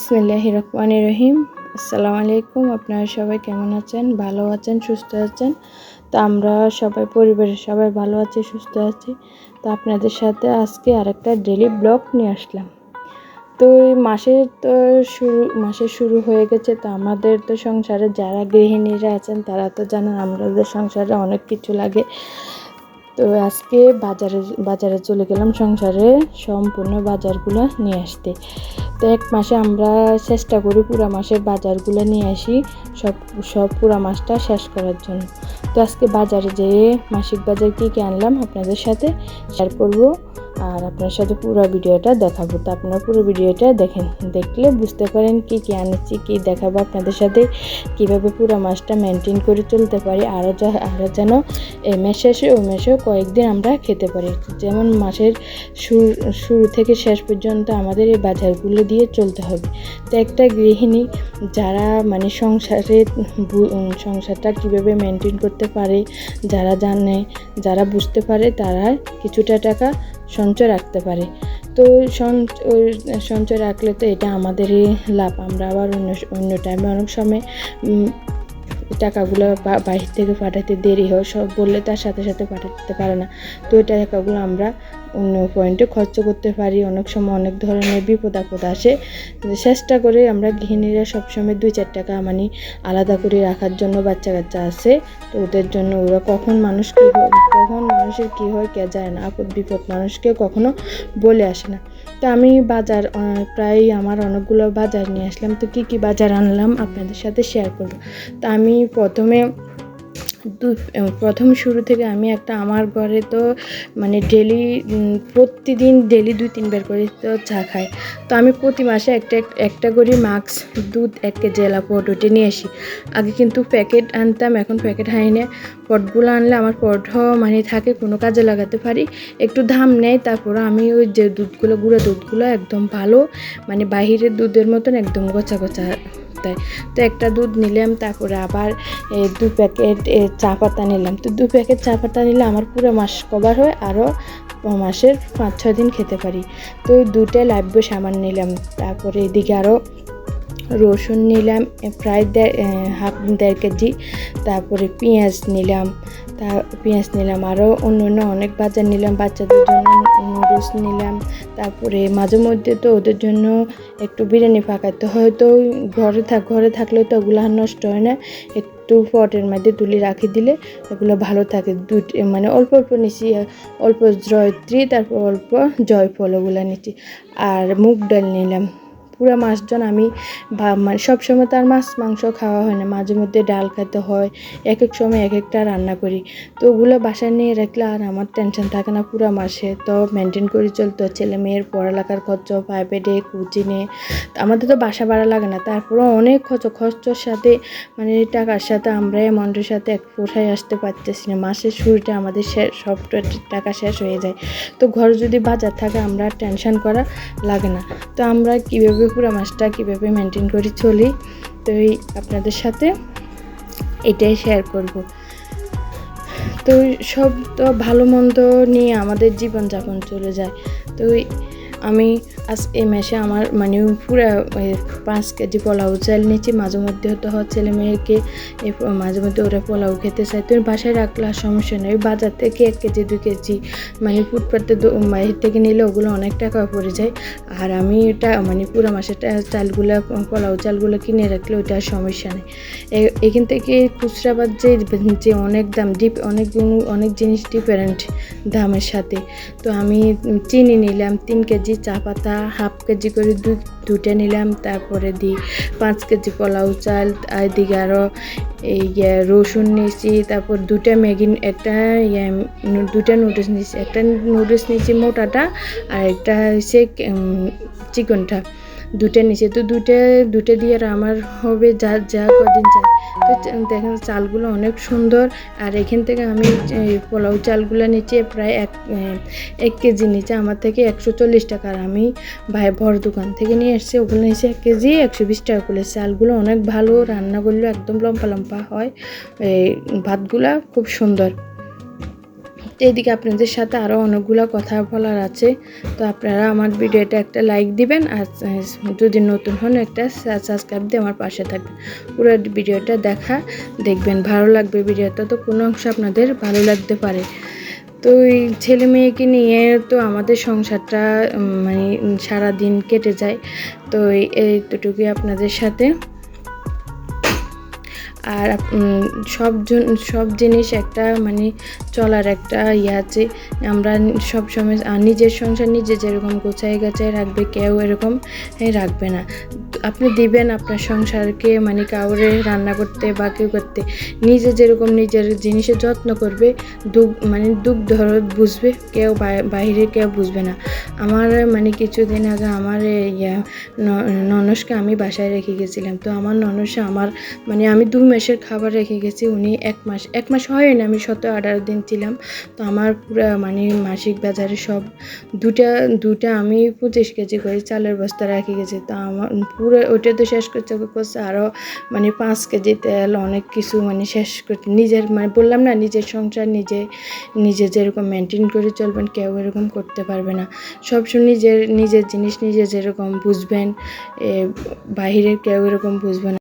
বিসমিল্লাহির রহমানির রহিম। আসসালামু আলাইকুম। আপনারা সবাই কেমন আছেন? ভালো আছেন, সুস্থ আছেন? তো আমরা সবাই পরিবারের সবাই ভালো আছি, সুস্থ আছি। তো আপনাদের সাথে আজকে আরেকটা ডেইলি ব্লগ নিয়ে আসলাম। তো এই মাসের শুরু হয়ে গেছে। তো আমাদের তো সংসারে যারা গৃহিণীরা আছেন তারা তো জানেন আমাদের সংসারে অনেক কিছু লাগে। তো আজকে বাজারে চলে গেলাম সংসারে সম্পূর্ণ বাজারগুলো নিয়ে আসতে। তো এক মাসে আমরা চেষ্টা করি পুরো মাসের বাজারগুলো নিয়ে আসি সব পুরো মাসটা শেষ করার জন্য। তো আজকে বাজারে যেয়ে মাসিক বাজার কী কী আনলাম আপনাদের সাথে শেয়ার করব আর আপনার সাথে পুরো ভিডিওটা দেখাবো। তো আপনারা পুরো ভিডিওটা দেখলে বুঝতে পারেন কী কী আনেছি, কী দেখাবো আপনাদের সাথে, কীভাবে পুরো মাসটা মেনটেন করে চলতে পারি আরও যেন এই মাস শেষে ওই মাসেও কয়েকদিন আমরা খেতে পারি। যেমন মাসের শুরু থেকে শেষ পর্যন্ত আমাদের এই বাজারগুলো দিয়ে চলতে হবে। তো একটা গৃহিণী যারা মানে সংসারটা কীভাবে মেনটেন করতে পারে, যারা জানে, যারা বুঝতে পারে, তারা কিছুটা টাকা সঞ্চয় রাখতে পারে। তো সঞ্চয় রাখলে তো এটা আমাদেরই লাভ। আমরা আবার অন্য টাইমে অনেক সময় টাকাগুলো বাহির থেকে পাঠাতে দেরি হয়, সব বললে তার সাথে সাথে পাঠাতে পারে না। তো ওই টাকাগুলো আমরা অন্য পয়েন্টে খরচ করতে পারি। অনেক সময় অনেক ধরনের বিপদ আপদ আসে। চেষ্টা করে আমরা গৃহিণীরা সবসময় 2-4 টাকা মানে আলাদা করে রাখার জন্য। বাচ্চা কাচ্চা আছে, তো ওদের জন্য ওরা কখন মানুষের কী হয় কে যায় না। আপদ বিপদ মানুষকে কখনো বলে আসে না। তো আমি প্রায় আমার অনেকগুলো বাজার নিয়ে আসলাম। তো কী বাজার আনলাম আপনাদের সাথে শেয়ার করব। তো আমি প্রথম শুরু থেকে আমি আমার ঘরে তো মানে প্রতিদিন 2-3 বার করে তো চা খাই। তো আমি প্রতি মাসে একটা করে মাক্স দুধ 1 কেজি এলাপট ওটা নিয়ে আসি। আগে কিন্তু প্যাকেট আনতাম, এখন প্যাকেট হয় না। পটগুলো আনলে আমার পট মানে থাকে, কোনো কাজে লাগাতে পারি, একটু দাম নেয়। তারপরে আমি ওই যে গুঁড়া দুধগুলো একদম ভালো, মানে বাহিরের দুধের মতন একদম গোছা দেয়। তো একটা দুধ নিলাম, তারপরে আবার 2 প্যাকেট চা পাতা নিলাম। তো 2 প্যাকেট চা পাতা নিলে আমার পুরো মাস কভার হয়, আরও মাসের 5-6 দিন খেতে পারি। তো 2টা লাইব্য সামান নিলাম। তারপরে এদিকে আরও রসুন নিলাম প্রায় 1.5 কেজি। তারপরে পেঁয়াজ নিলাম আরও অন্য অনেক বাজার নিলাম। বাচ্চাদের জন্য নুডলস নিলাম। তারপরে মাঝে মধ্যে তো ওদের জন্য একটু বিরিয়ানি পাকাতে হয়। তো ঘরে থাকলে তো ওগুলো আর নষ্ট হয় না, একটু পটের মধ্যে তুলে রাখি দিলে এগুলো ভালো থাকে। মানে অল্প নিচ্ছি, অল্প জয়ত্রী, তারপর অল্প জয়ফল ওগুলো নিচ্ছি। আর মুগ ডাল নিলাম। পুরো মাসজন আমি মানে সবসময় তো আর মাছ মাংস খাওয়া হয় না, মাঝে মধ্যে ডাল খেতে হয়। এক সময় একটা রান্না করি। তো ওগুলো বাসায় নিয়ে রাখলে আর আমার টেনশন থাকে না পুরো মাসে। তো মেনটেন করে চলতে হয়। ছেলে মেয়ের পড়ালেখার খরচ, প্রাইভেটে কোচিংয়ে। আমাদের তো বাসা ভাড়া লাগে না, তারপরেও অনেক খরচর সাথে মানে টাকার সাথে আমরা অ্যামাউন্টের সাথে এক কোথায় আসতে পারতেছি না। মাসের শুরুটা আমাদের সব টাকা শেষ হয়ে যায়। তো ঘরে যদি বাজার থাকে আমরা টেনশন করা লাগে না। তো আমরা কীভাবে পুরো মাসটা কীভাবে মেনটেন করে চলি, তো আপনাদের সাথে এটাই শেয়ার করব। তো সব তো ভালো মন্দ নিয়ে আমাদের জীবনযাপন চলে যায়। তো আমি এই মাসে আমার মানে পুরো 5 কেজি পোলাও চাল নিচ্ছি। মাঝে মধ্যে হতে হয় ছেলে মেয়েকে মাঝে মধ্যে ওরা পোলাও খেতে চায়, তো বাসায় রাখলে আর সমস্যা নেই। বাজার থেকে 1 কেজি 2 কেজি মানে ফুটপাতে বাহির থেকে নিলে ওগুলো অনেক টাকা পড়ে যায়। আর আমি এটা মানে পুরো মাসের পোলাও চালগুলো কিনে রাখলে ওইটা আর সমস্যা নেই। এখান থেকে খুচরা বাজারে যে অনেক দাম অনেক জিনিস ডিফারেন্ট দামের সাথে। তো আমি চিনি নিলাম 3 কেজি, চা পাতা 1/2 কেজি করে দুটো নিলাম। তারপরে 5 কেজি পোলাও চাল, এদিকে আরও রসুন নিয়েছি। তারপর 2টা ম্যাগি, দুটা নুডলস নিয়েছি। একটা নুডলস নিয়েছি মোটাটা, আর একটা হচ্ছে চিকেনটা, 2টা নিয়েছি। তো দুটো দিয়ে আর আমার হবে যা কদিন চাই। তো দেখেন চালগুলো অনেক সুন্দর। আর এখান থেকে আমি পোলাও চালগুলো নিচে প্রায় 1 কেজি নিচে আমার থেকে 140 টাকা। আর আমি বড় দোকান থেকে নিয়ে এসেছি, ওগুলো নিয়েছি 1 কেজি 120 টাকা করে। চালগুলো অনেক ভালো, রান্না করলেও একদম লম্পা হয়। ভাতগুলা খুব সুন্দর। তো এদিকে আপনাদের সাথে আরও অনেকগুলো কথা বলার আছে। তো আপনারা আমার ভিডিওটা একটা লাইক দিবেন, আর যদি নতুন হন একটা সাবস্ক্রাইব দিয়ে আমার পাশে থাকবেন। পুরো ভিডিওটা দেখবেন, ভালো লাগবে ভিডিওটা, তো কোনো অংশ আপনাদের ভালো লাগতে পারে। তো এই ছেলে মেয়েকে নিয়ে তো আমাদের সংসারটা মানে সারাদিন কেটে যায়। তো এইটুকুই আপনাদের সাথে। আর সব জিনিস একটা মানে চলার একটা আছে। আমরা সবসময় নিজের সংসার নিজে যেরকম গোছায় রাখবে, কেউ এরকম রাখবে না। আপনি দিবেন আপনার সংসারকে মানে কাউরে রান্না করতে বা কেউ করতে, নিজে যেরকম নিজের জিনিসের যত্ন করবে, দুঃখ দরদ বুঝবে, কেউ বাইরে কেউ বুঝবে না। আমার মানে কিছুদিন আগে আমার ননসকে আমি বাসায় রেখে গেছিলাম। তো আমার ননসে আমার মানে আমি 2 মাসের খাবার রেখে গেছি, উনি 1 মাস হয় না, আমি 17-18 দিন ছিলাম। তো আমার পুরো মানে মাসিক বাজারে সব দুটা আমি 25 কেজি করে চালের বস্তা রেখে গেছি। তো আমার পুরো ওইটা তো শেষ করছে, আরও মানে 5 কেজি তেল, অনেক কিছু মানে শেষ করতে। নিজের মানে বললাম না, নিজের সংসার নিজে যেরকম মেনটেন করে চলবেন, কেউ এরকম করতে পারবে না। সবসময় নিজের জিনিস নিজে যেরকম বুঝবেন, বাহিরের কেউ এরকম বুঝবে না।